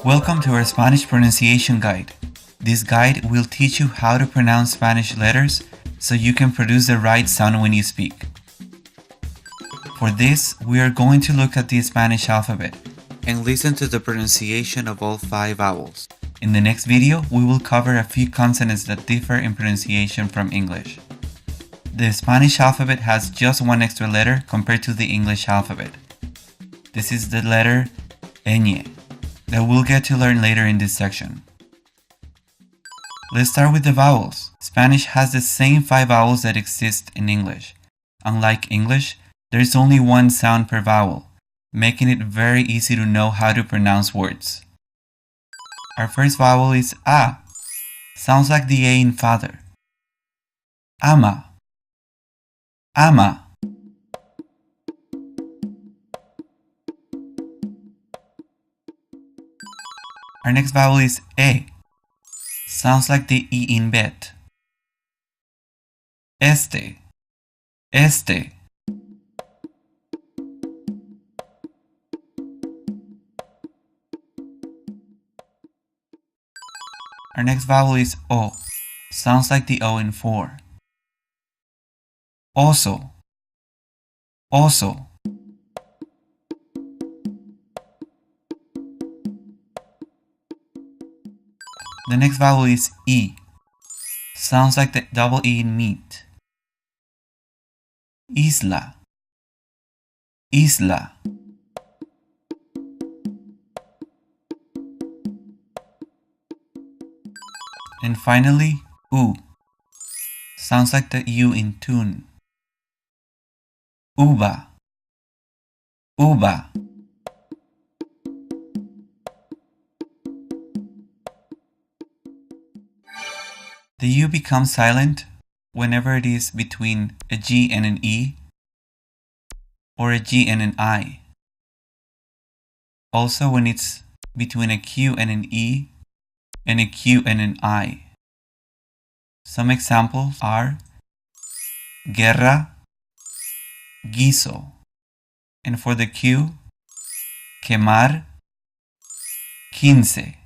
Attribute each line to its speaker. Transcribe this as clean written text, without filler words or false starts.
Speaker 1: Welcome to our Spanish pronunciation guide. This guide will teach you how to pronounce Spanish letters so you can produce the right sound when you speak. For this, we are going to look at the Spanish alphabet and listen to the pronunciation of all 5 vowels. In the next video, we will cover a few consonants that differ in pronunciation from English. The Spanish alphabet has just one extra letter compared to the English alphabet. This is the letter ñ that we'll get to learn later in this section. Let's start with the vowels. Spanish has the same 5 vowels that exist in English. Unlike English, there's only one sound per vowel, making it very easy to know how to pronounce words. Our first vowel is A. Sounds like the A in father. Ama. Ama. Our next vowel is E. Sounds like the E in bed. Este. Este. Our next vowel is O. Sounds like the O in 4. Oso. Oso. The next vowel is E. Sounds like the double E in meat. Isla. Isla. And finally, U. Sounds like the U in tune. Uva. Uva. The U becomes silent whenever it is between a G and an E, or a G and an I. Also when it's between a Q and an E, and a Q and an I. Some examples are guerra, guiso, and for the Q, quemar, 15.